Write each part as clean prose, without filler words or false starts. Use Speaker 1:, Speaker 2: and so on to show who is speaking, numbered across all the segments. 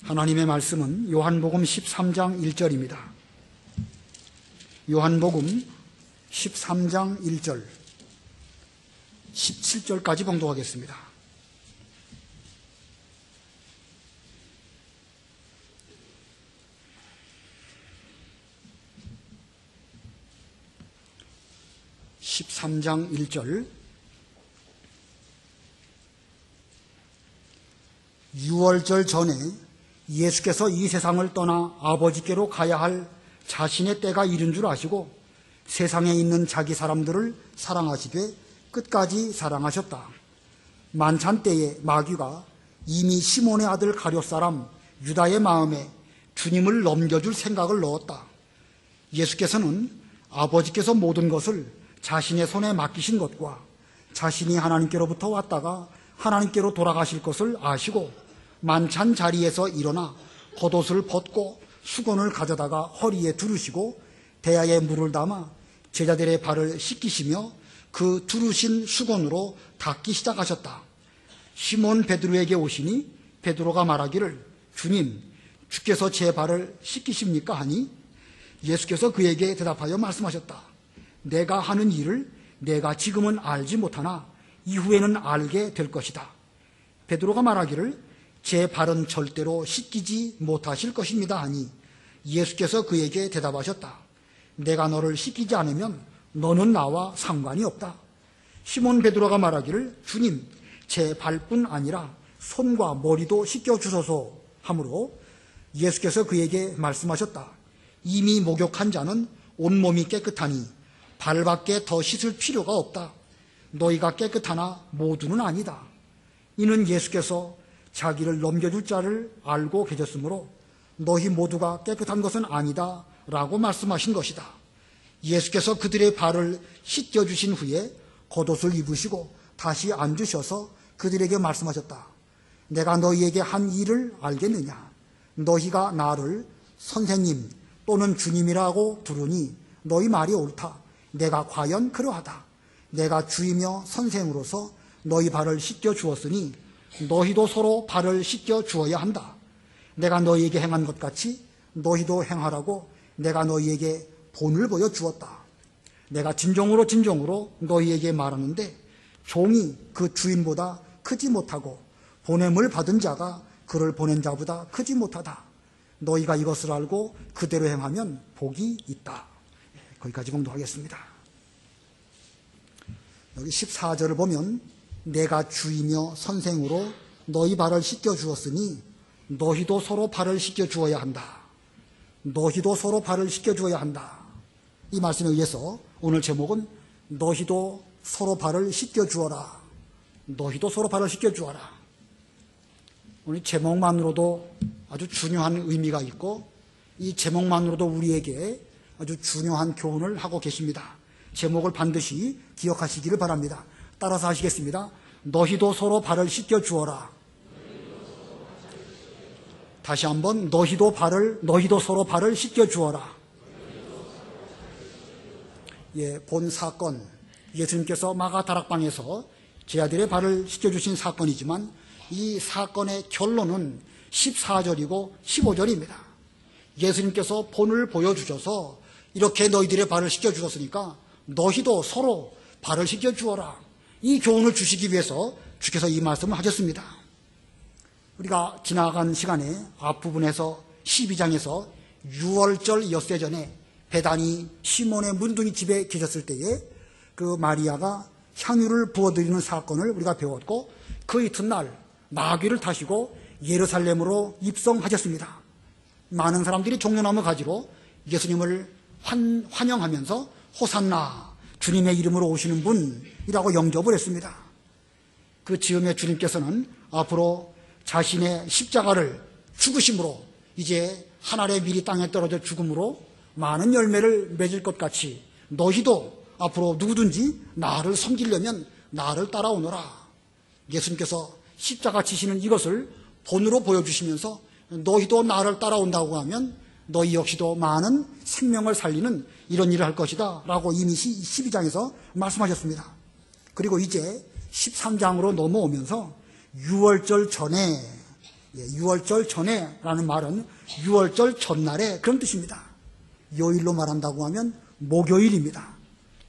Speaker 1: 하나님의 말씀은 요한복음 13장 1절입니다. 요한복음 13장 1절, 17절까지 봉독하겠습니다. (13장 1절) 6월절 전에 예수께서 이 세상을 떠나 아버지께로 가야 할 자신의 때가 이른 줄 아시고 세상에 있는 자기 사람들을 사랑하시되 끝까지 사랑하셨다. 만찬 때에 마귀가 이미 시몬의 아들 가룟 사람 유다의 마음에 주님을 넘겨줄 생각을 넣었다. 예수께서는 아버지께서 모든 것을 자신의 손에 맡기신 것과 자신이 하나님께로부터 왔다가 하나님께로 돌아가실 것을 아시고 만찬 자리에서 일어나 겉옷을 벗고 수건을 가져다가 허리에 두르시고 대야에 물을 담아 제자들의 발을 씻기시며 그 두르신 수건으로 닦기 시작하셨다. 시몬 베드로에게 오시니 베드로가 말하기를 주님, 주께서 제 발을 씻기십니까? 하니 예수께서 그에게 대답하여 말씀하셨다. 내가 하는 일을 내가 지금은 알지 못하나 이후에는 알게 될 것이다. 베드로가 말하기를 제 발은 절대로 씻기지 못하실 것입니다 하니 예수께서 그에게 대답하셨다. 내가 너를 씻기지 않으면 너는 나와 상관이 없다. 시몬 베드로가 말하기를 주님, 제 발뿐 아니라 손과 머리도 씻겨주소서 하므로 예수께서 그에게 말씀하셨다. 이미 목욕한 자는 온몸이 깨끗하니 발밖에 더 씻을 필요가 없다. 너희가 깨끗하나 모두는 아니다. 이는 예수께서 자기를 넘겨줄 자를 알고 계셨으므로 너희 모두가 깨끗한 것은 아니다 라고 말씀하신 것이다. 예수께서 그들의 발을 씻겨주신 후에 겉옷을 입으시고 다시 앉으셔서 그들에게 말씀하셨다. 내가 너희에게 한 일을 알겠느냐? 너희가 나를 선생님 또는 주님이라고 부르니 너희 말이 옳다. 내가 과연 그러하다. 내가 주이며 선생으로서 너희 발을 씻겨주었으니 너희도 서로 발을 씻겨주어야 한다. 내가 너희에게 행한 것 같이 너희도 행하라고 내가 너희에게 본을 보여주었다. 내가 진정으로 너희에게 말하는데 종이 그 주인보다 크지 못하고 보냄을 받은 자가 그를 보낸 자보다 크지 못하다. 너희가 이것을 알고 그대로 행하면 복이 있다. 거기까지 공독하겠습니다. 여기 14절을 보면 내가 주이며 선생으로 너희 발을 씻겨주었으니 너희도 서로 발을 씻겨주어야 한다. 너희도 서로 발을 씻겨주어야 한다. 이 말씀에 의해서 오늘 제목은 너희도 서로 발을 씻겨주어라. 너희도 서로 발을 씻겨주어라. 오늘 제목만으로도 아주 중요한 의미가 있고 이 제목만으로도 우리에게 아주 중요한 교훈을 하고 계십니다. 제목을 반드시 기억하시기를 바랍니다. 따라서 하시겠습니다. 너희도 서로 발을 씻겨주어라. 다시 한번 너희도 서로 발을 씻겨주어라. 본 사건, 예수님께서 마가 다락방에서 제자들의 발을 씻겨주신 사건이지만 이 사건의 결론은 14절이고 15절입니다. 예수님께서 본을 보여주셔서 이렇게 너희들의 발을 씻겨주었으니까 너희도 서로 발을 씻겨주어라. 이 교훈을 주시기 위해서 주께서 이 말씀을 하셨습니다. 우리가 지나간 시간에 앞부분에서 12장에서 6월절 엿새 전에 베다니 시몬의 문둥이 집에 계셨을 때에 그 마리아가 향유를 부어드리는 사건을 우리가 배웠고 그 이튿날 나귀를 타시고 예루살렘으로 입성하셨습니다. 많은 사람들이 종려나무 가지로 예수님을 환영하면서 호산나 주님의 이름으로 오시는 분이라고 영접을 했습니다. 그 즈음에 주님께서는 앞으로 자신의 십자가를 죽으심으로 이제 한 알의 밀이 땅에 떨어져 죽음으로 많은 열매를 맺을 것 같이 너희도 앞으로 누구든지 나를 섬기려면 나를 따라오너라. 예수님께서 십자가 지시는 이것을 본으로 보여주시면서 너희도 나를 따라온다고 하면 너희 역시도 많은 생명을 살리는 이런 일을 할 것이다 라고 이미 12장에서 말씀하셨습니다. 그리고 이제 13장으로 넘어오면서 6월절 전에 유월절 전에라는 말은 유월절 전날에 그런 뜻입니다. 요일로 말한다고 하면 목요일입니다.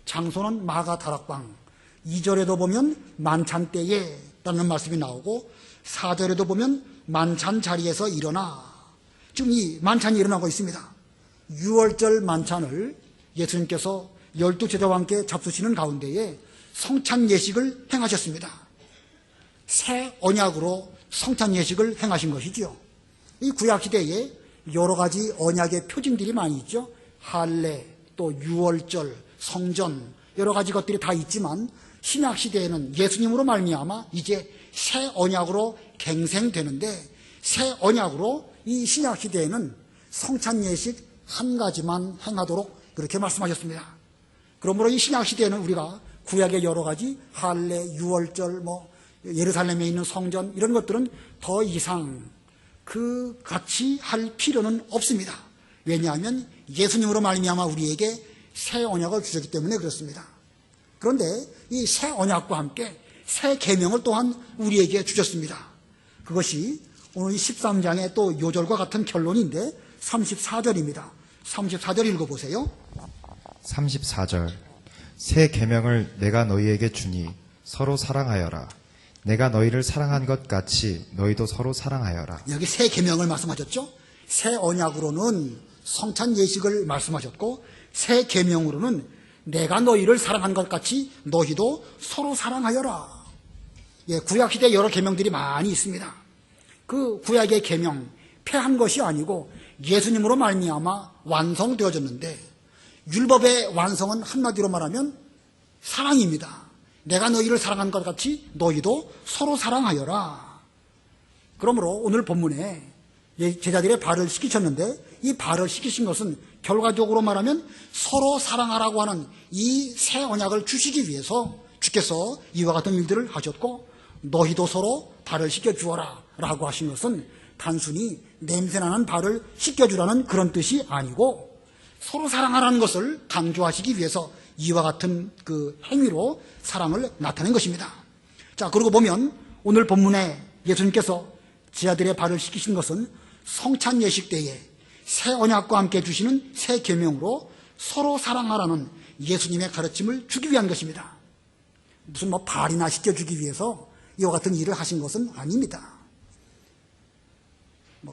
Speaker 1: 장소는 마가 다락방. 2절에도 보면 만찬 때에 라는 말씀이 나오고 4절에도 보면 만찬 자리에서 일어나. 지금 이 만찬이 일어나고 있습니다. 유월절 만찬을 예수님께서 12제자와 함께 잡수시는 가운데에 성찬 예식을 행하셨습니다. 새 언약으로 성찬 예식을 행하신 것이지요. 이 구약시대에 여러 가지 언약의 표징들이 많이 있죠. 할례, 또 유월절, 성전 여러 가지 것들이 다 있지만 신약시대에는 예수님으로 말미암아 이제 새 언약으로 갱생되는데 새 언약으로 이 신약시대에는 성찬 예식 한 가지만 행하도록 그렇게 말씀하셨습니다. 그러므로 이 신약시대에는 우리가 구약의 여러 가지 할례, 유월절, 예루살렘에 있는 성전 이런 것들은 더 이상 그 같이 할 필요는 없습니다. 왜냐하면 예수님으로 말미암아 우리에게 새 언약을 주셨기 때문에 그렇습니다. 그런데 이 새 언약과 함께 새 계명을 또한 우리에게 주셨습니다. 그것이 오늘 이 13장의 또 요절과 같은 결론인데 34절입니다. 34절 읽어보세요.
Speaker 2: 34절 새 계명을 내가 너희에게 주니 서로 사랑하여라. 내가 너희를 사랑한 것 같이 너희도 서로 사랑하여라.
Speaker 1: 여기 새 계명을 말씀하셨죠. 새 언약으로는 성찬 예식을 말씀하셨고 새 계명으로는 내가 너희를 사랑한 것 같이 너희도 서로 사랑하여라. 구약시대에 여러 계명들이 많이 있습니다. 그 구약의 계명 폐한 것이 아니고 예수님으로 말미암아 완성되어졌는데 율법의 완성은 한마디로 말하면 사랑입니다. 내가 너희를 사랑한 것 같이 너희도 서로 사랑하여라. 그러므로 오늘 본문에 제자들의 발을 씻기셨는데 이 발을 씻기신 것은 결과적으로 말하면 서로 사랑하라고 하는 이 새 언약을 주시기 위해서 주께서 이와 같은 일들을 하셨고 너희도 서로 발을 씻겨주어라 라고 하신 것은 단순히 냄새나는 발을 씻겨주라는 그런 뜻이 아니고 서로 사랑하라는 것을 강조하시기 위해서 이와 같은 그 행위로 사랑을 나타낸 것입니다. 자, 그러고 보면 오늘 본문에 예수님께서 제자들의 발을 씻기신 것은 성찬 예식 때에 새 언약과 함께 주시는 새 계명으로 서로 사랑하라는 예수님의 가르침을 주기 위한 것입니다. 무슨 발이나 씻겨주기 위해서 이와 같은 일을 하신 것은 아닙니다.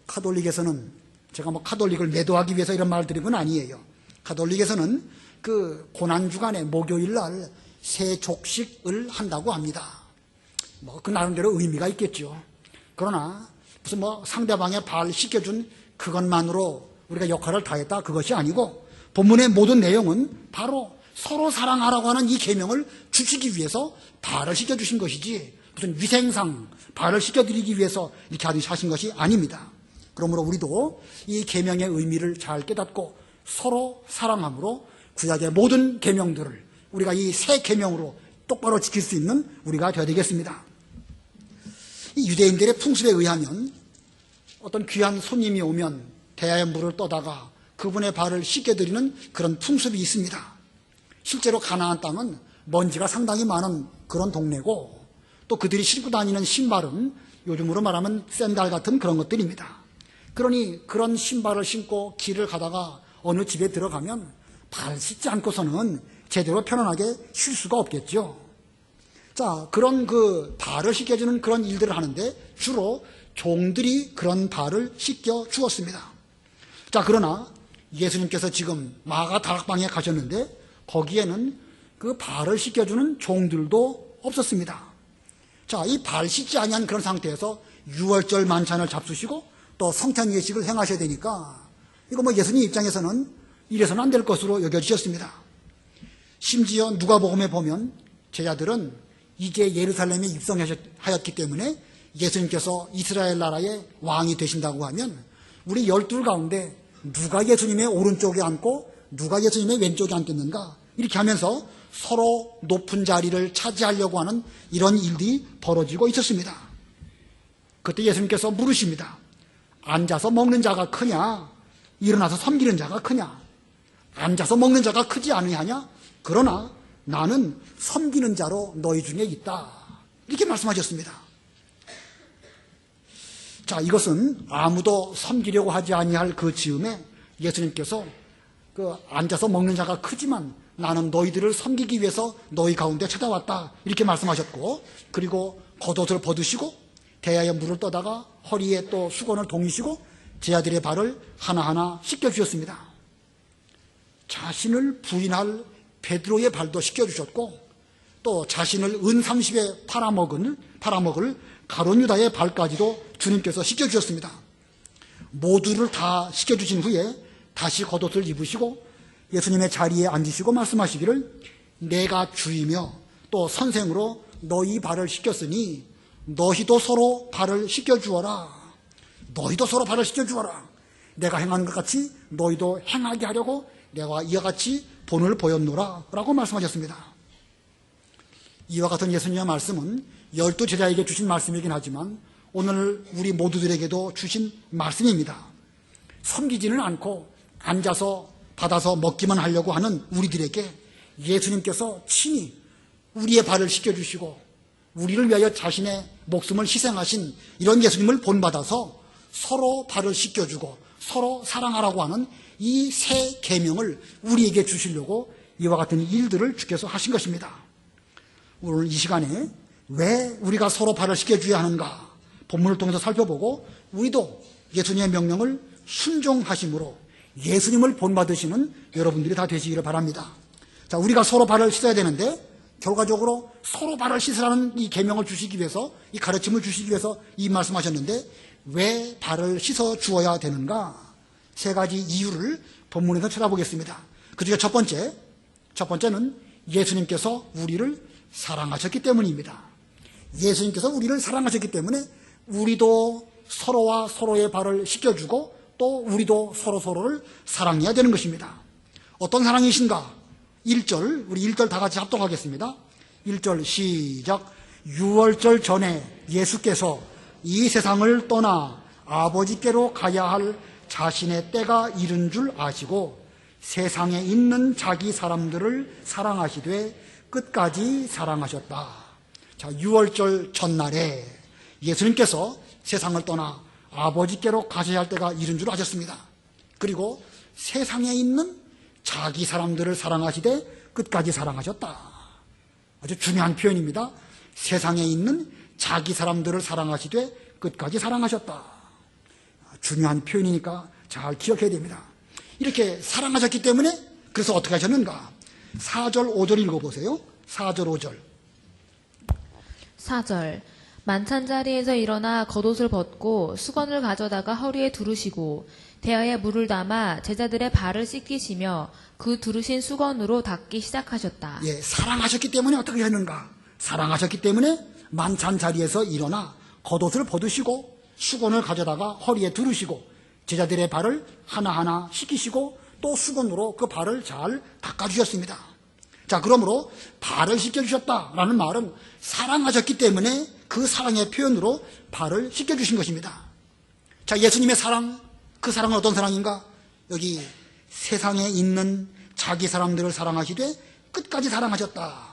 Speaker 1: 카톨릭에서는 제가 카톨릭을 매도하기 위해서 이런 말을 드린 건 아니에요. 카톨릭에서는 그 고난주간에 목요일 날 세족식을 한다고 합니다. 그 나름대로 의미가 있겠죠. 그러나 무슨 상대방의 발 씻겨준 그것만으로 우리가 역할을 다했다 그것이 아니고 본문의 모든 내용은 바로 서로 사랑하라고 하는 이 계명을 주시기 위해서 발을 씻겨주신 것이지 무슨 위생상 발을 씻겨드리기 위해서 이렇게 하신 것이 아닙니다. 그러므로 우리도 이 계명의 의미를 잘 깨닫고 서로 사랑함으로 구약의 모든 계명들을 우리가 이 새 계명으로 똑바로 지킬 수 있는 우리가 되어야 되겠습니다. 이 유대인들의 풍습에 의하면 어떤 귀한 손님이 오면 대야에 물을 떠다가 그분의 발을 씻겨드리는 그런 풍습이 있습니다. 실제로 가나안 땅은 먼지가 상당히 많은 그런 동네고 또 그들이 신고 다니는 신발은 요즘으로 말하면 샌들 같은 그런 것들입니다. 그러니 그런 신발을 신고 길을 가다가 어느 집에 들어가면 발 씻지 않고서는 제대로 편안하게 쉴 수가 없겠죠. 자, 그런 그 발을 씻겨주는 그런 일들을 하는데 주로 종들이 그런 발을 씻겨 주었습니다. 자, 그러나 예수님께서 지금 마가 다락방에 가셨는데 거기에는 그 발을 씻겨주는 종들도 없었습니다. 자, 이 발 씻지 아니한 그런 상태에서 유월절 만찬을 잡수시고 또 성찬 예식을 행하셔야 되니까 이거 예수님 입장에서는 이래서는 안 될 것으로 여겨지셨습니다. 심지어 누가복음에 보면 제자들은 이제 예루살렘에 입성하였기 때문에 예수님께서 이스라엘 나라의 왕이 되신다고 하면 우리 12 가운데 누가 예수님의 오른쪽에 앉고 누가 예수님의 왼쪽에 앉겠는가 이렇게 하면서 서로 높은 자리를 차지하려고 하는 이런 일들이 벌어지고 있었습니다. 그때 예수님께서 물으십니다. 앉아서 먹는 자가 크냐 일어나서 섬기는 자가 크냐. 앉아서 먹는 자가 크지 아니하냐. 그러나 나는 섬기는 자로 너희 중에 있다. 이렇게 말씀하셨습니다. 자, 이것은 아무도 섬기려고 하지 아니할 그 즈음에 예수님께서 앉아서 먹는 자가 크지만 나는 너희들을 섬기기 위해서 너희 가운데 찾아왔다, 이렇게 말씀하셨고, 그리고 겉옷을 벗으시고 대야에 물을 떠다가 허리에 또 수건을 동이시고 제자들의 발을 하나하나 씻겨주셨습니다. 자신을 부인할 베드로의 발도 씻겨주셨고, 또 자신을 은 30에 팔아먹을 가룟 유다의 발까지도 주님께서 씻겨주셨습니다. 모두를 다 씻겨주신 후에 다시 겉옷을 입으시고 예수님의 자리에 앉으시고 말씀하시기를, 내가 주이며 또 선생으로 너희 발을 씻겼으니 너희도 서로 발을 씻겨주어라. 너희도 서로 발을 씻겨주어라. 내가 행하는 것 같이 너희도 행하게 하려고 내가 이와 같이 본을 보였노라 라고 말씀하셨습니다. 이와 같은 예수님의 말씀은 12 제자에게 주신 말씀이긴 하지만 오늘 우리 모두들에게도 주신 말씀입니다. 섬기지는 않고 앉아서 받아서 먹기만 하려고 하는 우리들에게 예수님께서 친히 우리의 발을 씻겨주시고 우리를 위하여 자신의 목숨을 희생하신 이런 예수님을 본받아서 서로 발을 씻겨주고 서로 사랑하라고 하는 이 새 계명을 우리에게 주시려고 이와 같은 일들을 주께서 하신 것입니다. 오늘 이 시간에 왜 우리가 서로 발을 씻겨줘야 하는가 본문을 통해서 살펴보고, 우리도 예수님의 명령을 순종하심으로 예수님을 본받으시는 여러분들이 다 되시기를 바랍니다. 자, 우리가 서로 발을 씻어야 되는데 결과적으로 서로 발을 씻으라는 이 계명을 주시기 위해서, 이 가르침을 주시기 위해서 이 말씀하셨는데, 왜 발을 씻어 주어야 되는가? 세 가지 이유를 본문에서 찾아보겠습니다. 그중에 첫 번째는 예수님께서 우리를 사랑하셨기 때문입니다. 예수님께서 우리를 사랑하셨기 때문에 우리도 서로와 서로의 발을 씻겨주고 또 우리도 서로를 사랑해야 되는 것입니다. 어떤 사랑이신가? 1절, 우리 1절 다 같이 합독하겠습니다. 1절 시작. 유월절 전에 예수께서 이 세상을 떠나 아버지께로 가야 할 자신의 때가 이른 줄 아시고 세상에 있는 자기 사람들을 사랑하시되 끝까지 사랑하셨다. 자, 유월절 전날에 예수님께서 세상을 떠나 아버지께로 가셔야 할 때가 이른 줄 아셨습니다. 그리고 세상에 있는 자기 사람들을 사랑하시되 끝까지 사랑하셨다. 아주 중요한 표현입니다. 세상에 있는 자기 사람들을 사랑하시되 끝까지 사랑하셨다. 중요한 표현이니까 잘 기억해야 됩니다. 이렇게 사랑하셨기 때문에 그래서 어떻게 하셨는가? 4절 5절 읽어보세요. 4절 5절.
Speaker 3: 4절 만찬 자리에서 일어나 겉옷을 벗고 수건을 가져다가 허리에 두르시고 대야에 물을 담아 제자들의 발을 씻기시며 그 두르신 수건으로 닦기 시작하셨다.
Speaker 1: 예, 사랑하셨기 때문에 어떻게 했는가? 사랑하셨기 때문에 만찬 자리에서 일어나 겉옷을 벗으시고 수건을 가져다가 허리에 두르시고 제자들의 발을 하나하나 씻기시고 또 수건으로 그 발을 잘 닦아주셨습니다. 자, 그러므로 발을 씻겨주셨다라는 말은 사랑하셨기 때문에 그 사랑의 표현으로 발을 씻겨주신 것입니다. 자, 예수님의 사랑, 그 사랑은 어떤 사랑인가? 여기 세상에 있는 자기 사람들을 사랑하시되 끝까지 사랑하셨다.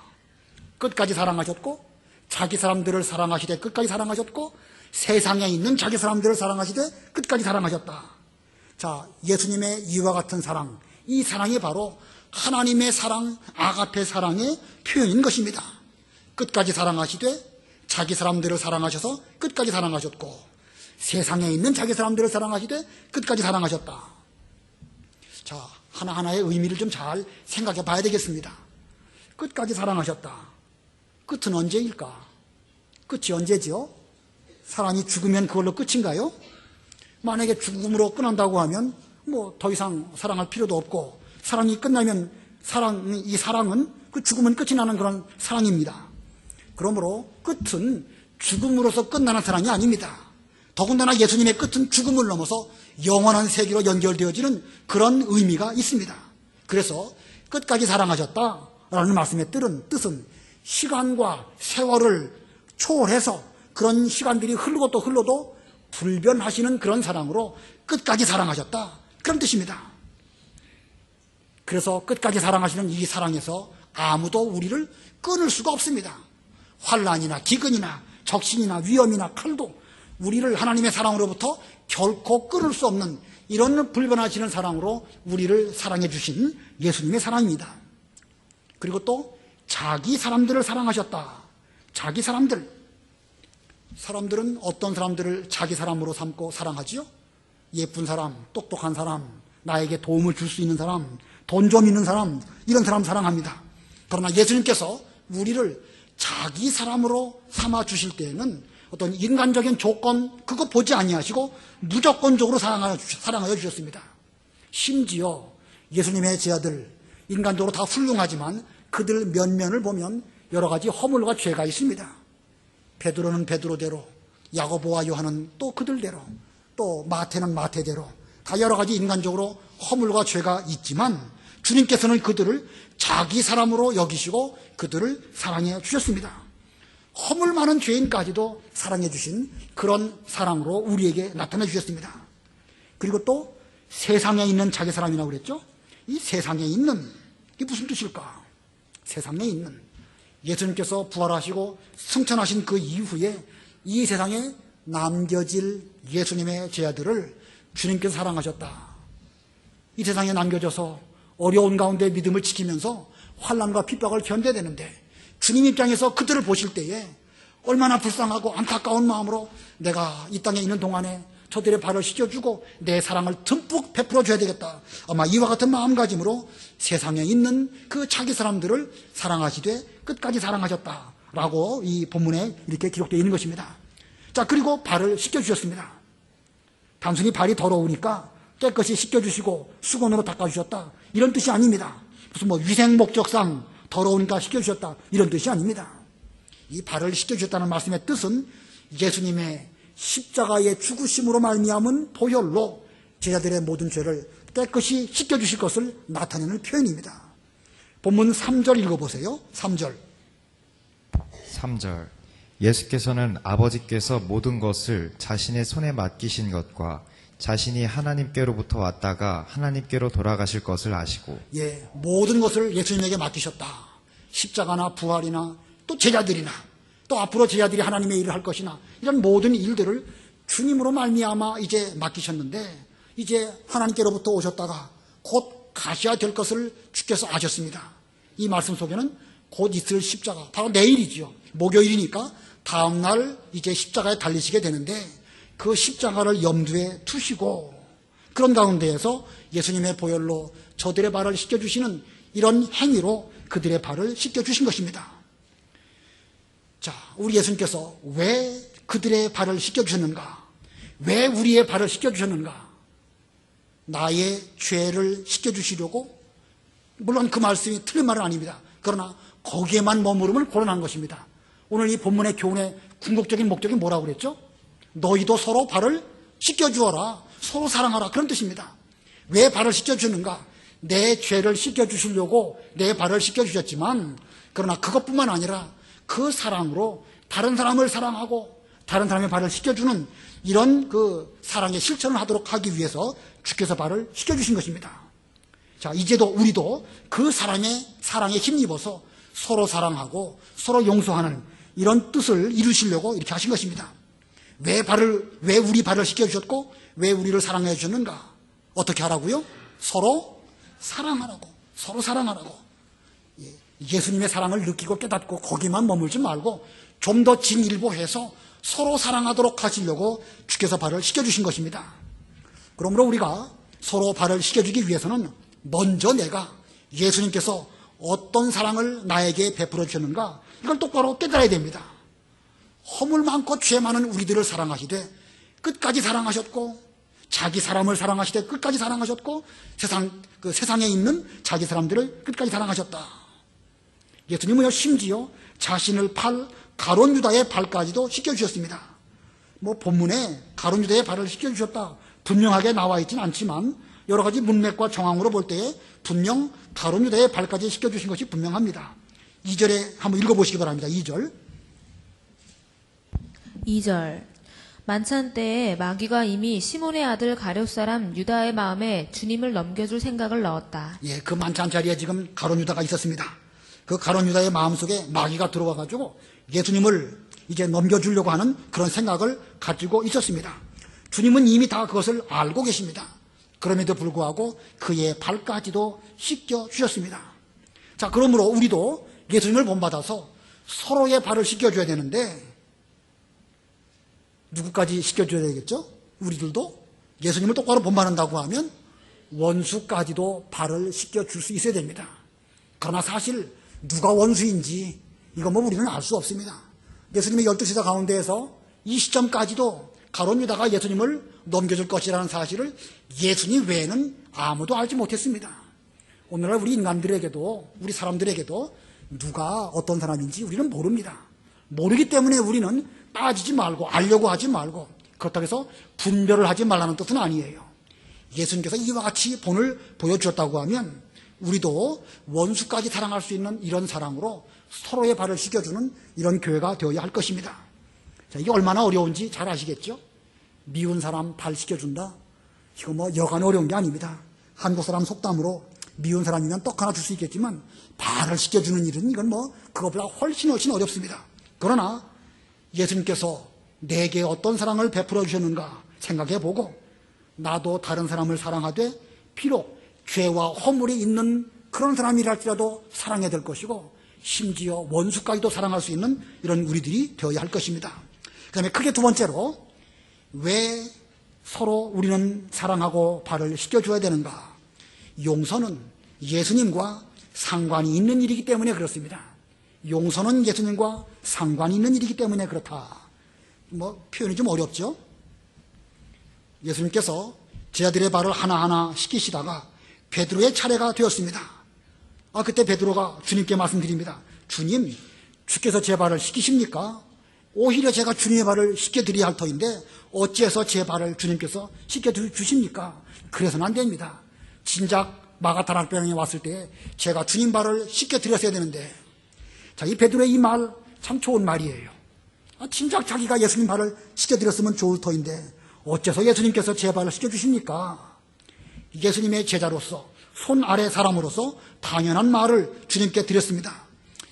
Speaker 1: 끝까지 사랑하셨고 자기 사람들을 사랑하시되 끝까지 사랑하셨고 세상에 있는 자기 사람들을 사랑하시되 끝까지 사랑하셨다. 자, 예수님의 이와 같은 사랑, 이 사랑이 바로 하나님의 사랑, 아가페 사랑의 표현인 것입니다. 끝까지 사랑하시되 자기 사람들을 사랑하셔서 끝까지 사랑하셨고 세상에 있는 자기 사람들을 사랑하시되 끝까지 사랑하셨다. 자, 하나하나의 의미를 좀 잘 생각해 봐야 되겠습니다. 끝까지 사랑하셨다. 끝은 언제일까? 끝이 언제지요? 사람이 죽으면 그걸로 끝인가요? 만약에 죽음으로 끝난다고 하면 뭐 더 이상 사랑할 필요도 없고 사랑이 끝나면 이 사랑은 그 죽으면 끝이 나는 그런 사랑입니다. 그러므로 끝은 죽음으로서 끝나는 사랑이 아닙니다. 더군다나 예수님의 끝은 죽음을 넘어서 영원한 세계로 연결되어지는 그런 의미가 있습니다. 그래서 끝까지 사랑하셨다라는 말씀의 뜻은 시간과 세월을 초월해서 그런 시간들이 흐르고 또 흘러도 불변하시는 그런 사랑으로 끝까지 사랑하셨다, 그런 뜻입니다. 그래서 끝까지 사랑하시는 이 사랑에서 아무도 우리를 끊을 수가 없습니다. 환난이나 기근이나 적신이나 위험이나 칼도 우리를 하나님의 사랑으로부터 결코 끊을 수 없는 이런 불변하시는 사랑으로 우리를 사랑해 주신 예수님의 사랑입니다. 그리고 또 자기 사람들을 사랑하셨다. 자기 사람들은 어떤 사람들을 자기 사람으로 삼고 사랑하지요? 예쁜 사람, 똑똑한 사람, 나에게 도움을 줄 수 있는 사람, 돈 좀 있는 사람, 이런 사람 사랑합니다. 그러나 예수님께서 우리를 자기 사람으로 삼아 주실 때에는 어떤 인간적인 조건 그거 보지 아니하시고 무조건적으로 사랑하여 주셨습니다. 심지어 예수님의 제자들 인간적으로 다 훌륭하지만 그들 면면을 보면 여러 가지 허물과 죄가 있습니다. 베드로는 베드로대로, 야고보와 요한은 또 그들대로, 또 마태는 마태대로 다 여러 가지 인간적으로 허물과 죄가 있지만 주님께서는 그들을 자기 사람으로 여기시고 그들을 사랑해 주셨습니다. 허물 많은 죄인까지도 사랑해 주신 그런 사랑으로 우리에게 나타내 주셨습니다. 그리고 또 세상에 있는 자기 사람이라고 그랬죠? 이 세상에 있는, 이게 무슨 뜻일까? 세상에 있는. 예수님께서 부활하시고 승천하신 그 이후에 이 세상에 남겨질 예수님의 제자들을 주님께서 사랑하셨다. 이 세상에 남겨져서 어려운 가운데 믿음을 지키면서 환난과 핍박을 견뎌야 되는데 주님 입장에서 그들을 보실 때에 얼마나 불쌍하고 안타까운 마음으로 내가 이 땅에 있는 동안에 저들의 발을 씻겨주고 내 사랑을 듬뿍 베풀어줘야 되겠다. 아마 이와 같은 마음가짐으로 세상에 있는 그 자기 사람들을 사랑하시되 끝까지 사랑하셨다라고 이 본문에 이렇게 기록되어 있는 것입니다. 자, 그리고 발을 씻겨주셨습니다. 단순히 발이 더러우니까 깨끗이 씻겨주시고 수건으로 닦아주셨다, 이런 뜻이 아닙니다. 무슨 위생 목적상 더러우니까 씻겨주셨다, 이런 뜻이 아닙니다. 이 발을 씻겨주셨다는 말씀의 뜻은 예수님의 십자가의 죽으심으로 말미암은 보혈로 제자들의 모든 죄를 깨끗이 씻겨주실 것을 나타내는 표현입니다. 본문 3절 읽어보세요. 3절.
Speaker 2: 예수께서는 아버지께서 모든 것을 자신의 손에 맡기신 것과 자신이 하나님께로부터 왔다가 하나님께로 돌아가실 것을 아시고,
Speaker 1: 모든 것을 예수님에게 맡기셨다. 십자가나 부활이나 또 제자들이나 또 앞으로 제자들이 하나님의 일을 할 것이나 이런 모든 일들을 주님으로 말미암아 이제 맡기셨는데 이제 하나님께로부터 오셨다가 곧 가셔야 될 것을 주께서 아셨습니다. 이 말씀 속에는 곧 있을 십자가, 바로 내일이지요. 목요일이니까 다음날 이제 십자가에 달리시게 되는데 그 십자가를 염두에 두시고 그런 가운데에서 예수님의 보혈로 저들의 발을 씻겨주시는 이런 행위로 그들의 발을 씻겨주신 것입니다. 자, 우리 예수님께서 왜 그들의 발을 씻겨주셨는가? 왜 우리의 발을 씻겨주셨는가? 나의 죄를 씻겨주시려고? 물론 그 말씀이 틀린 말은 아닙니다. 그러나 거기에만 머무름을 고려한 것입니다. 오늘 이 본문의 교훈의 궁극적인 목적이 뭐라고 그랬죠? 너희도 서로 발을 씻겨주어라, 서로 사랑하라, 그런 뜻입니다. 왜 발을 씻겨주는가? 내 죄를 씻겨주시려고 내 발을 씻겨주셨지만 그러나 그것뿐만 아니라 그 사랑으로 다른 사람을 사랑하고 다른 사람의 발을 씻겨주는 이런 그 사랑의 실천을 하도록 하기 위해서 주께서 발을 씻겨주신 것입니다. 자, 이제도 우리도 그 사랑에 힘입어서 서로 사랑하고 서로 용서하는 이런 뜻을 이루시려고 이렇게 하신 것입니다. 왜 우리 발을 씻겨주셨고 왜 우리를 사랑해 주셨는가? 어떻게 하라고요? 서로 사랑하라고. 서로 사랑하라고. 예수님의 사랑을 느끼고 깨닫고 거기만 머물지 말고 좀 더 진일보해서 서로 사랑하도록 하시려고 주께서 발을 씻겨주신 것입니다. 그러므로 우리가 서로 발을 씻겨주기 위해서는 먼저 내가 예수님께서 어떤 사랑을 나에게 베풀어 주셨는가, 이걸 똑바로 깨달아야 됩니다. 허물 많고 죄 많은 우리들을 사랑하시되 끝까지 사랑하셨고, 자기 사람을 사랑하시되 끝까지 사랑하셨고, 세상에 있는 자기 사람들을 끝까지 사랑하셨다. 예수님은요, 심지어 자신을 가룟 유다의 발까지도 씻겨주셨습니다. 본문에 가룟 유다의 발을 씻겨주셨다 분명하게 나와 있지는 않지만 여러 가지 문맥과 정황으로 볼 때에 분명 가룟 유다의 발까지 씻겨주신 것이 분명합니다. 2절에 한번 읽어보시기 바랍니다. 2절.
Speaker 3: 만찬 때에 마귀가 이미 시몬의 아들 가룟 사람 유다의 마음에 주님을 넘겨줄 생각을 넣었다.
Speaker 1: 그 만찬 자리에 지금 가룟 유다가 있었습니다. 그 가룟 유다의 마음속에 마귀가 들어와가지고 예수님을 이제 넘겨주려고 하는 그런 생각을 가지고 있었습니다. 주님은 이미 다 그것을 알고 계십니다. 그럼에도 불구하고 그의 발까지도 씻겨주셨습니다. 자, 그러므로 우리도 예수님을 본받아서 서로의 발을 씻겨줘야 되는데 누구까지 씻겨줘야 되겠죠? 우리들도 예수님을 똑바로 본받는다고 하면 원수까지도 발을 씻겨줄 수 있어야 됩니다. 그러나 사실 누가 원수인지 이거 뭐 우리는 알 수 없습니다. 예수님의 12제자 가운데에서 이 시점까지도 가룟 유다가 예수님을 넘겨줄 것이라는 사실을 예수님 외에는 아무도 알지 못했습니다. 오늘날 우리 인간들에게도 우리 사람들에게도 누가 어떤 사람인지 우리는 모릅니다. 모르기 때문에 우리는 따지지 말고 알려고 하지 말고 그렇다고 해서 분별을 하지 말라는 뜻은 아니에요. 예수님께서 이와 같이 본을 보여주셨다고 하면 우리도 원수까지 사랑할 수 있는 이런 사랑으로 서로의 발을 씻겨주는 이런 교회가 되어야 할 것입니다. 자, 이게 얼마나 어려운지 잘 아시겠죠? 미운 사람 발 씻겨준다? 이거 뭐 여간 어려운 게 아닙니다. 한국 사람 속담으로 미운 사람이면 떡 하나 줄 수 있겠지만 발을 씻겨주는 일은 이건 뭐 그것보다 훨씬 어렵습니다. 그러나 예수님께서 내게 어떤 사랑을 베풀어 주셨는가 생각해보고 나도 다른 사람을 사랑하되 비록 죄와 허물이 있는 그런 사람이랄지라도 사랑해야 될 것이고 심지어 원수까지도 사랑할 수 있는 이런 우리들이 되어야 할 것입니다. 그 다음에 크게 두 번째로 왜 서로 우리는 사랑하고 발을 씻겨줘야 되는가? 용서는 예수님과 상관이 있는 일이기 때문에 그렇습니다. 용서는 예수님과 상관이 있는 일이기 때문에 그렇다. 뭐 표현이 좀 어렵죠? 예수님께서 제자들의 발을 하나하나 씻기시다가 베드로의 차례가 되었습니다. 그때 베드로가 주님께 말씀드립니다. 주님, 주께서 제 발을 씻기십니까? 오히려 제가 주님의 발을 씻겨드려야 할 터인데 어찌해서 제 발을 주님께서 씻겨주십니까? 그래서는 안 됩니다. 진작 마가다락방에 왔을 때 제가 주님 발을 씻겨드렸어야 되는데 자, 이 베드로의 이 말 참 좋은 말이에요. 진작 자기가 예수님 발을 씻겨드렸으면 좋을 터인데 어째서 예수님께서 제 발을 씻겨주십니까? 예수님의 제자로서 손 아래 사람으로서 당연한 말을 주님께 드렸습니다.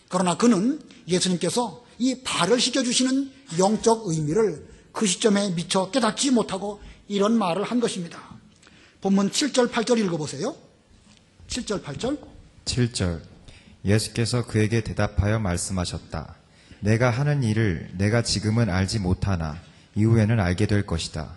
Speaker 1: 그러나 그는 예수님께서 이 발을 씻겨주시는 영적 의미를 그 시점에 미처 깨닫지 못하고 이런 말을 한 것입니다. 본문 7절 8절 읽어보세요. 7절 8절
Speaker 2: 7절 예수께서 그에게 대답하여 말씀하셨다. 내가 하는 일을 내가 지금은 알지 못하나 이후에는 알게 될 것이다.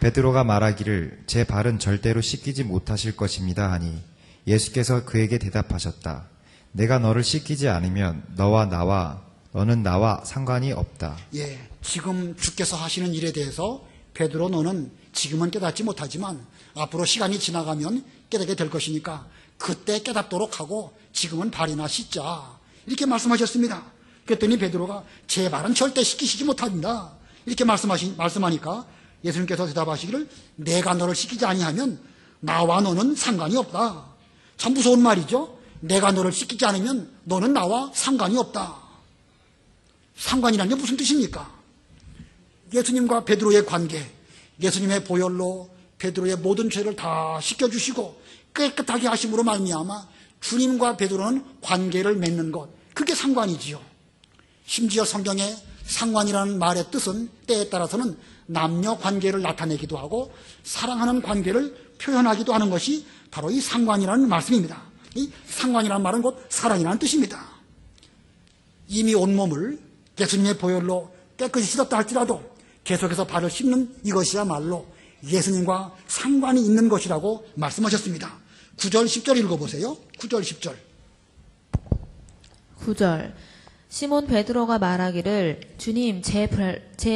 Speaker 2: 베드로가 말하기를 제 발은 절대로 씻기지 못하실 것입니다 하니 예수께서 그에게 대답하셨다. 내가 너를 씻기지 않으면 너는 나와 상관이 없다.
Speaker 1: 예, 지금 주께서 하시는 일에 대해서 베드로 너는 지금은 깨닫지 못하지만 앞으로 시간이 지나가면 깨닫게 될 것이니까 그때 깨닫도록 하고 지금은 발이나 씻자. 이렇게 말씀하셨습니다. 그랬더니 베드로가 제 발은 절대 씻기시지 못합니다. 이렇게 말씀하니까 예수님께서 대답하시기를 내가 너를 씻기지 아니하면 나와 너는 상관이 없다. 참 무서운 말이죠. 내가 너를 씻기지 않으면 너는 나와 상관이 없다. 상관이라는 게 무슨 뜻입니까? 예수님과 베드로의 관계, 예수님의 보혈로 베드로의 모든 죄를 다 씻겨주시고 깨끗하게 하심으로 말미암아 주님과 베드로는 관계를 맺는 것, 그게 상관이지요. 심지어 성경에 상관이라는 말의 뜻은 때에 따라서는 남녀 관계를 나타내기도 하고 사랑하는 관계를 표현하기도 하는 것이 바로 이 상관이라는 말씀입니다. 이 상관이라는 말은 곧 사랑이라는 뜻입니다. 이미 온몸을 예수님의 보혈로 깨끗이 씻었다 할지라도 계속해서 발을 씻는 이것이야말로 예수님과 상관이 있는 것이라고 말씀하셨습니다. 9절 10절 읽어보세요. 9절 10절
Speaker 3: 9절 시몬 베드로가 말하기를 주님 제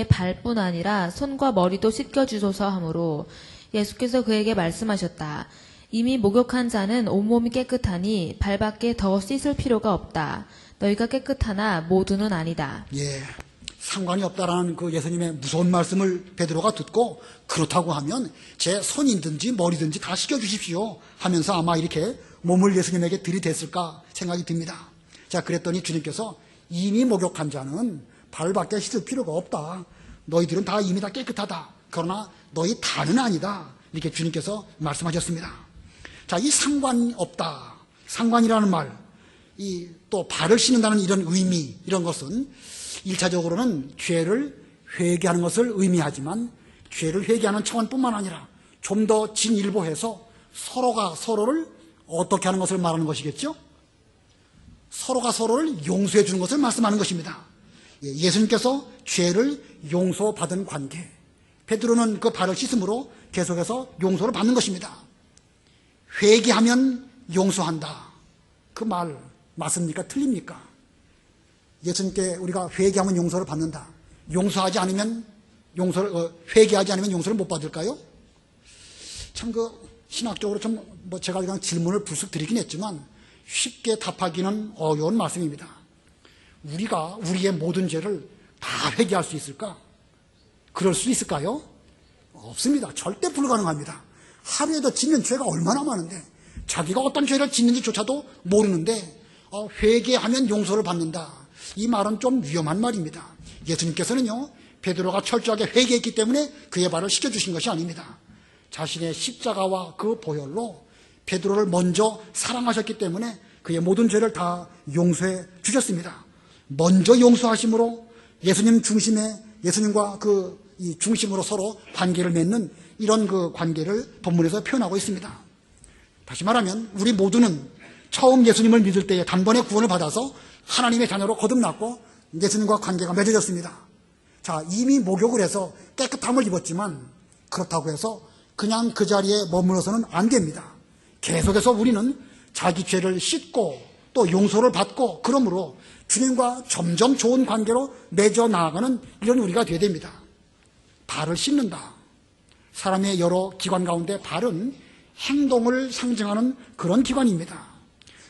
Speaker 3: 발뿐 아니라 손과 머리도 씻겨주소서 하므로 예수께서 그에게 말씀하셨다. 이미 목욕한 자는 온몸이 깨끗하니 발밖에 더 씻을 필요가 없다. 너희가 깨끗하나 모두는 아니다.
Speaker 1: 예, 상관이 없다라는 그 예수님의 무서운 말씀을 베드로가 듣고 그렇다고 하면 제 손이든지 머리든지 다 씻겨주십시오 하면서 아마 이렇게 몸을 예수님에게 들이댔을까 생각이 듭니다. 자, 그랬더니 주님께서 이미 목욕한 자는 발밖에 씻을 필요가 없다. 너희들은 다 이미 다 깨끗하다. 그러나 너희 다는 아니다. 이렇게 주님께서 말씀하셨습니다. 자, 이 상관이 없다. 상관이라는 말, 또 발을 씻는다는 이런 의미, 이런 것은 1차적으로는 죄를 회개하는 것을 의미하지만 죄를 회개하는 차원뿐만 아니라 좀 더 진일보해서 서로가 서로를 어떻게 하는 것을 말하는 것이겠죠? 서로가 서로를 용서해 주는 것을 말씀하는 것입니다. 예수님께서 죄를 용서받은 관계, 베드로는 그 발을 씻음으로 계속해서 용서를 받는 것입니다. 회개하면 용서한다. 그 말 맞습니까? 틀립니까? 예수님께 우리가 회개하면 용서를 받는다. 용서하지 않으면 회개하지 않으면 용서를 못 받을까요? 참 신학적으로 좀 제가 그냥 질문을 불쑥 드리긴 했지만 쉽게 답하기는 어려운 말씀입니다. 우리가 우리의 모든 죄를 다 회개할 수 있을까? 그럴 수 있을까요? 없습니다. 절대 불가능합니다. 하루에도 짓는 죄가 얼마나 많은데 자기가 어떤 죄를 짓는지조차도 모르는데 회개하면 용서를 받는다. 이 말은 좀 위험한 말입니다. 예수님께서는요, 베드로가 철저하게 회개했기 때문에 그의 발을 씻겨주신 것이 아닙니다. 자신의 십자가와 그 보혈로 베드로를 먼저 사랑하셨기 때문에 그의 모든 죄를 다 용서해 주셨습니다. 먼저 용서하심으로 예수님과 이 중심으로 서로 관계를 맺는 이런 그 관계를 본문에서 표현하고 있습니다. 다시 말하면 우리 모두는 처음 예수님을 믿을 때에 단번에 구원을 받아서 하나님의 자녀로 거듭났고 예수님과 관계가 맺어졌습니다. 자, 이미 목욕을 해서 깨끗함을 입었지만 그렇다고 해서 그냥 그 자리에 머물러서는 안 됩니다. 계속해서 우리는 자기 죄를 씻고 또 용서를 받고 그러므로 주님과 점점 좋은 관계로 맺어 나아가는 이런 우리가 되어야 됩니다. 발을 씻는다. 사람의 여러 기관 가운데 발은 행동을 상징하는 그런 기관입니다.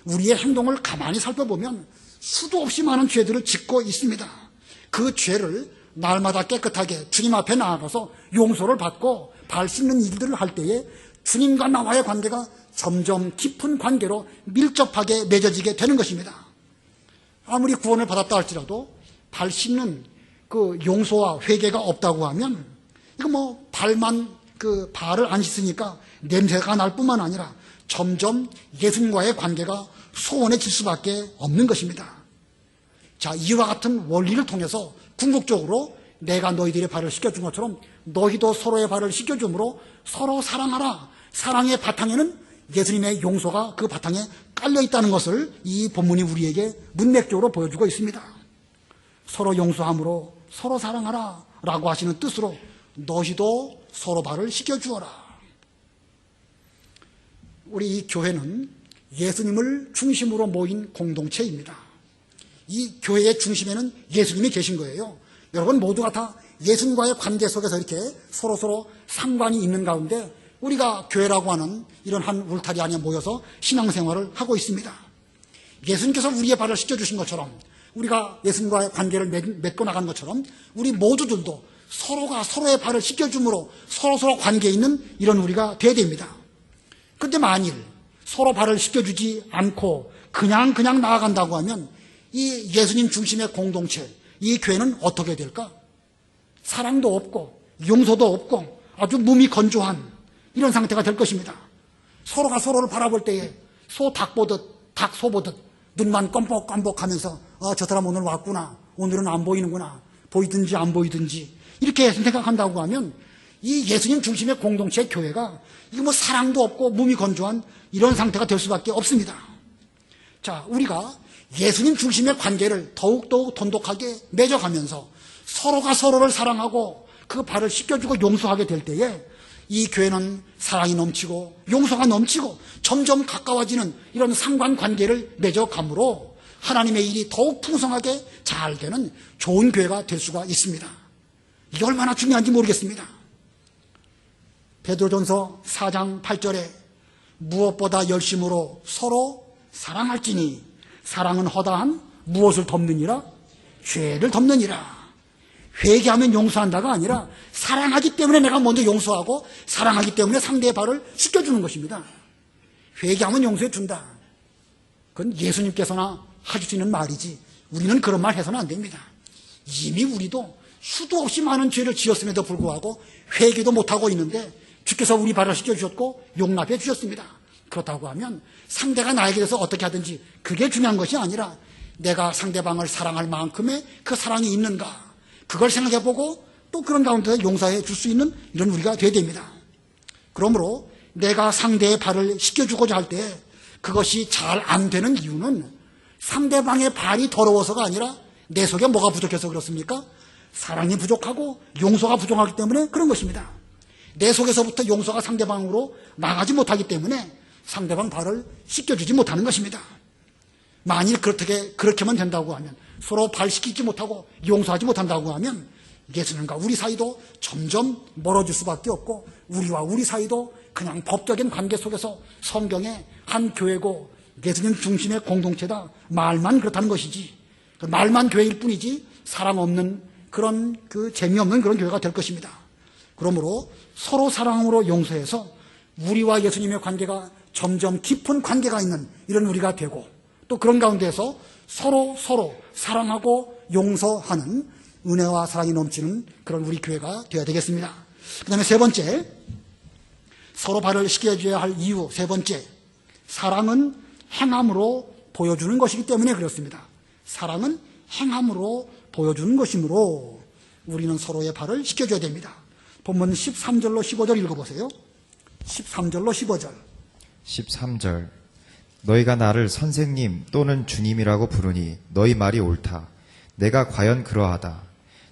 Speaker 1: 우리의 행동을 가만히 살펴보면 수도 없이 많은 죄들을 짓고 있습니다. 그 죄를 날마다 깨끗하게 주님 앞에 나아가서 용서를 받고 발 씻는 일들을 할 때에 주님과 나와의 관계가 점점 깊은 관계로 밀접하게 맺어지게 되는 것입니다. 아무리 구원을 받았다 할지라도 발 씻는 그 용서와 회개가 없다고 하면 이거 발을 안 씻으니까 냄새가 날 뿐만 아니라 점점 예수님과의 관계가 소원해질 수밖에 없는 것입니다. 자, 이와 같은 원리를 통해서 궁극적으로 내가 너희들의 발을 씻겨준 것처럼 너희도 서로의 발을 씻겨줌으로 서로 사랑하라. 사랑의 바탕에는 예수님의 용서가 그 바탕에 깔려 있다는 것을 이 본문이 우리에게 문맥적으로 보여주고 있습니다. 서로 용서함으로 서로 사랑하라 라고 하시는 뜻으로 너희도 서로 발을 씻겨주어라. 우리 이 교회는 예수님을 중심으로 모인 공동체입니다. 이 교회의 중심에는 예수님이 계신 거예요. 여러분 모두가 다 예수님과의 관계 속에서 이렇게 서로서로 상관이 있는 가운데 우리가 교회라고 하는 이런 한 울타리 안에 모여서 신앙생활을 하고 있습니다. 예수님께서 우리의 발을 씻겨주신 것처럼 우리가 예수님과의 관계를 맺고 나간 것처럼 우리 모두들도 서로가 서로의 발을 씻겨줌으로 서로서로 관계에 있는 이런 우리가 되어야 됩니다. 그런데 만일 서로 발을 씻겨주지 않고 그냥 나아간다고 하면 이 예수님 중심의 공동체, 이 교회는 어떻게 될까? 사랑도 없고 용서도 없고 아주 몸이 건조한 이런 상태가 될 것입니다. 서로가 서로를 바라볼 때에 닭 소 보듯 눈만 껌뻑껌뻑하면서 저 사람 오늘 왔구나, 오늘은 안 보이는구나, 보이든지 안 보이든지 이렇게 생각한다고 하면 이 예수님 중심의 공동체 교회가 이거 사랑도 없고 몸이 건조한 이런 상태가 될 수밖에 없습니다. 자, 우리가 예수님 중심의 관계를 더욱더욱 돈독하게 맺어가면서 서로가 서로를 사랑하고 그 발을 씻겨주고 용서하게 될 때에 이 교회는 사랑이 넘치고 용서가 넘치고 점점 가까워지는 이런 상관관계를 맺어감으로 하나님의 일이 더욱 풍성하게 잘 되는 좋은 교회가 될 수가 있습니다. 이게 얼마나 중요한지 모르겠습니다. 베드로전서 4장 8절에 무엇보다 열심으로 서로 사랑할지니 사랑은 허다한 무엇을 덮느니라? 죄를 덮느니라. 회개하면 용서한다가 아니라 사랑하기 때문에 내가 먼저 용서하고 사랑하기 때문에 상대의 발을 씻겨주는 것입니다. 회개하면 용서해 준다. 그건 예수님께서나 하실 수 있는 말이지 우리는 그런 말 해서는 안 됩니다. 이미 우리도 수도 없이 많은 죄를 지었음에도 불구하고 회개도 못하고 있는데 주께서 우리 발을 씻겨주셨고 용납해 주셨습니다. 그렇다고 하면 상대가 나에게 대해서 어떻게 하든지 그게 중요한 것이 아니라 내가 상대방을 사랑할 만큼의 그 사랑이 있는가, 그걸 생각해보고 또 그런 가운데 용서해 줄 수 있는 이런 우리가 돼야 됩니다. 그러므로 내가 상대의 발을 씻겨주고자 할 때 그것이 잘 안 되는 이유는 상대방의 발이 더러워서가 아니라 내 속에 뭐가 부족해서 그렇습니까? 사랑이 부족하고 용서가 부족하기 때문에 그런 것입니다. 내 속에서부터 용서가 상대방으로 나가지 못하기 때문에 상대방 발을 씻겨주지 못하는 것입니다. 만일 그렇게만 된다고 하면, 서로 발 씻기지 못하고 용서하지 못한다고 하면 예수님과 우리 사이도 점점 멀어질 수밖에 없고, 우리와 우리 사이도 그냥 법적인 관계 속에서 성경의 한 교회고 예수님 중심의 공동체다, 말만 그렇다는 것이지, 말만 교회일 뿐이지 사랑 없는 그런 재미없는 그런 교회가 될 것입니다. 그러므로 서로 사랑으로 용서해서 우리와 예수님의 관계가 점점 깊은 관계가 있는 이런 우리가 되고, 또 그런 가운데서 서로 사랑하고 용서하는 은혜와 사랑이 넘치는 그런 우리 교회가 되어야 되겠습니다. 그 다음에 세 번째, 서로 발을 씻겨줘야 할 이유 세 번째, 사랑은 행함으로 보여주는 것이기 때문에 그렇습니다. 사랑은 행함으로 보여주는 것이므로 우리는 서로의 발을 씻겨줘야 됩니다. 본문 13절로 15절 읽어보세요. 13절로 15절.
Speaker 2: 13절. 너희가 나를 선생님 또는 주님이라고 부르니 너희 말이 옳다. 내가 과연 그러하다.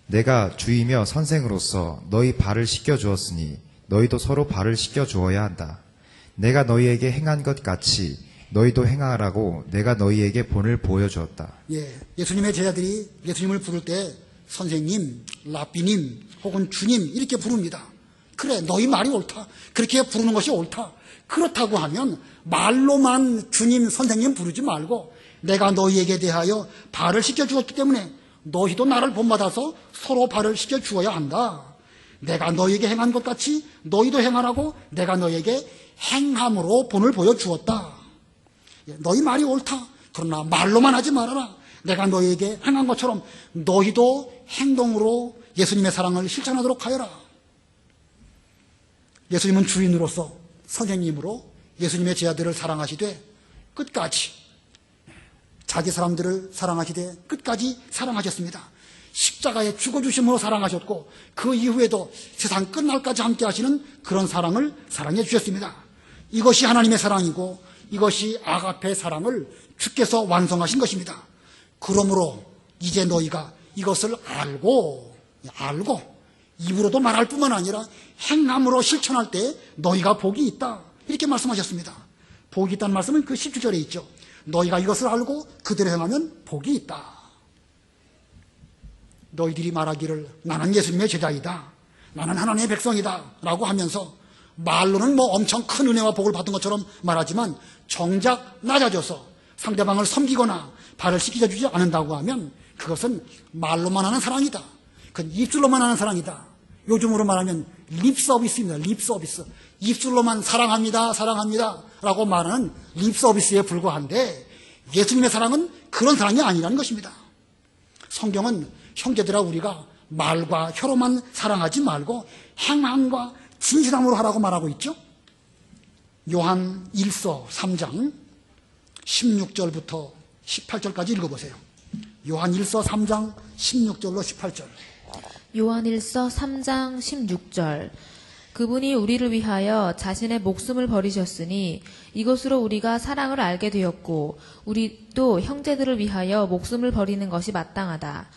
Speaker 2: 내가 주이며 선생으로서 너희 발을 씻겨주었으니 너희도 서로 발을 씻겨주어야 한다. 내가 너희에게 행한 것 같이 너희도 행하라고 내가 너희에게 본을 보여주었다.
Speaker 1: 예수님의 제자들이 예수님을 부를 때 선생님, 라비님 혹은 주님 이렇게 부릅니다. 그래, 너희 말이 옳다. 그렇게 부르는 것이 옳다. 그렇다고 하면 말로만 주님, 선생님 부르지 말고 내가 너희에게 대하여 발을 씻겨주었기 때문에 너희도 나를 본받아서 서로 발을 씻겨주어야 한다. 내가 너희에게 행한 것 같이 너희도 행하라고 내가 너희에게 행함으로 본을 보여주었다. 너희 말이 옳다. 그러나 말로만 하지 말아라. 내가 너희에게 행한 것처럼 너희도 행동으로 예수님의 사랑을 실천하도록 하여라. 예수님은 주인으로서 선생님으로 예수님의 제자들을 사랑하시되 끝까지, 자기 사람들을 사랑하시되 끝까지 사랑하셨습니다. 십자가에 죽어주심으로 사랑하셨고 그 이후에도 세상 끝날까지 함께 하시는 그런 사랑을 사랑해 주셨습니다. 이것이 하나님의 사랑이고 이것이 아가페 사랑을 주께서 완성하신 것입니다. 그러므로 이제 너희가 이것을 알고 입으로도 말할 뿐만 아니라 행함으로 실천할 때 너희가 복이 있다, 이렇게 말씀하셨습니다. 복이 있다는 말씀은 그 17절에 있죠. 너희가 이것을 알고 그대로 행하면 복이 있다. 너희들이 말하기를 나는 예수님의 제자이다, 나는 하나님의 백성이다 라고 하면서 말로는 엄청 큰 은혜와 복을 받은 것처럼 말하지만 정작 낮아져서 상대방을 섬기거나 발을 씻겨주지 않는다고 하면 그것은 말로만 하는 사랑이다. 그건 입술로만 하는 사랑이다. 요즘으로 말하면 립서비스입니다. 립서비스. 입술로만 사랑합니다 라고 말하는 립서비스에 불과한데 예수님의 사랑은 그런 사랑이 아니라는 것입니다. 성경은 형제들아 우리가 말과 혀로만 사랑하지 말고 행함과 진실함으로 하라고 말하고 있죠. 요한 1서 3장 16절부터 18절까지 읽어보세요. 요한 1서 3장 16절로 18절.
Speaker 3: 요한 1서 3장 16절. 그분이 우리를 위하여 자신의 목숨을 버리셨으니 이것으로 우리가 사랑을 알게 되었고 우리도 형제들을 위하여 목숨을 버리는 것이 마땅하다.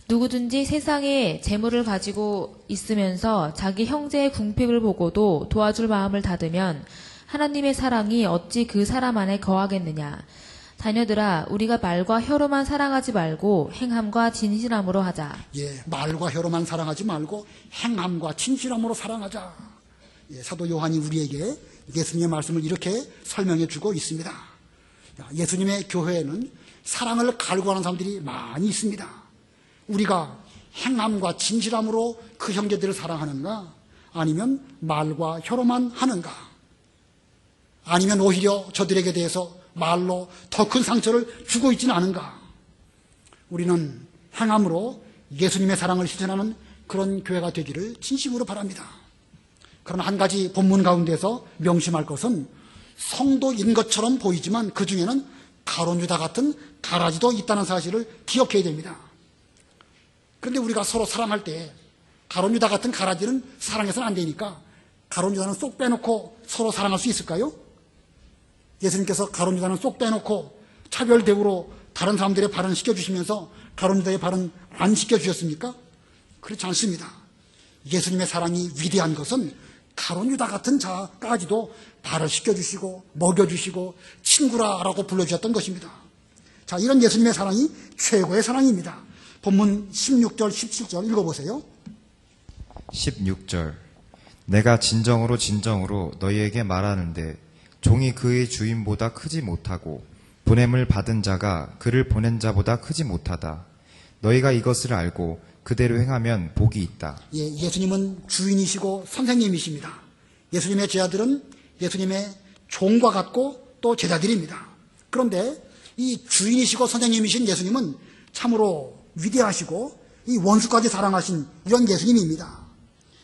Speaker 3: 누구든지 세상에 재물을 가지고 있으면서 자기 형제의 궁핍을 보고도 도와줄 마음을 닫으면 하나님의 사랑이 어찌 그 사람 안에 거하겠느냐. 자녀들아, 우리가 말과 혀로만 사랑하지 말고 행함과 진실함으로 하자.
Speaker 1: 말과 혀로만 사랑하지 말고 행함과 진실함으로 사랑하자. 사도 요한이 우리에게 예수님의 말씀을 이렇게 설명해 주고 있습니다. 예수님의 교회에는 사랑을 갈구하는 사람들이 많이 있습니다. 우리가 행함과 진실함으로 그 형제들을 사랑하는가? 아니면 말과 혀로만 하는가? 아니면 오히려 저들에게 대해서 말로 더 큰 상처를 주고 있지는 않은가? 우리는 행함으로 예수님의 사랑을 실천하는 그런 교회가 되기를 진심으로 바랍니다. 그러나 한 가지 본문 가운데서 명심할 것은 성도인 것처럼 보이지만 그 중에는 가룟 유다 같은 가라지도 있다는 사실을 기억해야 됩니다. 그런데 우리가 서로 사랑할 때 가룟 유다 같은 가라지는 사랑해서는 안 되니까 가룟 유다는 쏙 빼놓고 서로 사랑할 수 있을까요? 예수님께서 가룟 유다는 쏙 빼놓고 차별 대우로 다른 사람들의 발은 시켜주시면서 가룟 유다의 발은 안 시켜주셨습니까? 그렇지 않습니다. 예수님의 사랑이 위대한 것은 가룟 유다 같은 자까지도 발을 씻겨주시고 먹여주시고 친구라라고 불러주셨던 것입니다. 자, 이런 예수님의 사랑이 최고의 사랑입니다. 본문 16절, 17절 읽어보세요.
Speaker 2: 16절 내가 진정으로 진정으로 너희에게 말하는데 종이 그의 주인보다 크지 못하고 보냄을 받은 자가 그를 보낸 자보다 크지 못하다. 너희가 이것을 알고 그대로 행하면 복이 있다.
Speaker 1: 예수님은 주인이시고 선생님이십니다. 예수님의 제자들은 예수님의 종과 같고 또 제자들입니다. 그런데 이 주인이시고 선생님이신 예수님은 참으로 위대하시고 이 원수까지 사랑하신 이런 예수님입니다.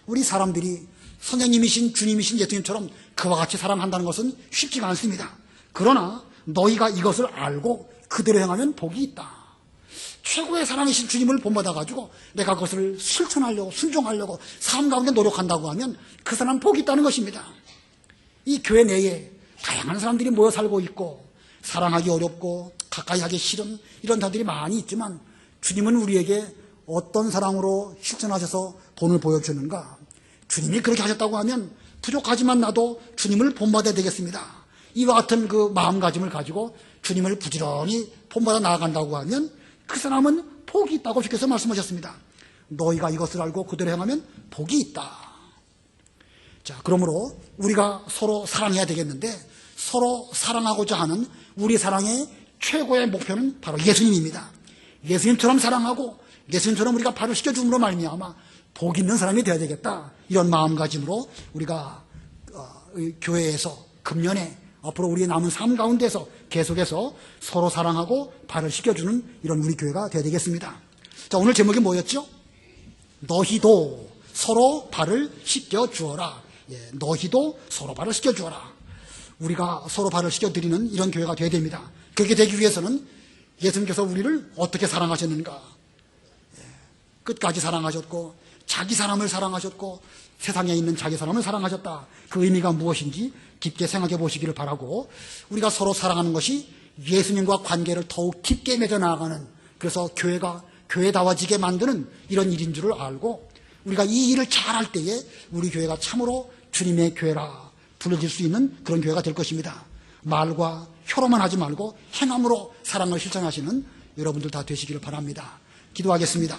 Speaker 1: 우리 사람들이 선생님이신 주님이신 예수님처럼 그와 같이 사랑한다는 것은 쉽지가 않습니다. 그러나 너희가 이것을 알고 그대로 행하면 복이 있다. 최고의 사랑이신 주님을 본받아가지고 내가 그것을 실천하려고 순종하려고 삶 가운데 노력한다고 하면 그 사람은 복이 있다는 것입니다. 이 교회 내에 다양한 사람들이 모여 살고 있고 사랑하기 어렵고 가까이 하기 싫은 이런 자들이 많이 있지만 주님은 우리에게 어떤 사랑으로 실천하셔서 본을 보여주는가? 주님이 그렇게 하셨다고 하면 부족하지만 나도 주님을 본받아야 되겠습니다. 이와 같은 그 마음가짐을 가지고 주님을 부지런히 본받아 나아간다고 하면 그 사람은 복이 있다고 주께서 말씀하셨습니다. 너희가 이것을 알고 그대로 행하면 복이 있다. 자, 그러므로 우리가 서로 사랑해야 되겠는데 서로 사랑하고자 하는 우리 사랑의 최고의 목표는 바로 예수님입니다. 예수님처럼 사랑하고 예수님처럼 우리가 발을 씻겨줌으로 말미암아 복 있는 사람이 되어야 되겠다. 이런 마음가짐으로 우리가 교회에서 금년에 앞으로 우리의 남은 삶 가운데서 계속해서 서로 사랑하고 발을 씻겨주는 이런 우리 교회가 되어야 되겠습니다. 자, 오늘 제목이 뭐였죠? 너희도 서로 발을 씻겨주어라. 너희도 서로 발을 씻겨주어라. 우리가 서로 발을 씻겨드리는 이런 교회가 되어야 됩니다. 그렇게 되기 위해서는 예수님께서 우리를 어떻게 사랑하셨는가? 끝까지 사랑하셨고 자기 사람을 사랑하셨고 세상에 있는 자기 사람을 사랑하셨다. 그 의미가 무엇인지 깊게 생각해 보시기를 바라고 우리가 서로 사랑하는 것이 예수님과 관계를 더욱 깊게 맺어 나가는 그래서 교회가 교회다워지게 만드는 이런 일인 줄을 알고 우리가 이 일을 잘할 때에 우리 교회가 참으로 주님의 교회라 불러질 수 있는 그런 교회가 될 것입니다. 말과 혀로만 하지 말고 행함으로 사랑을 실천하시는 여러분들 다 되시기를 바랍니다. 기도하겠습니다.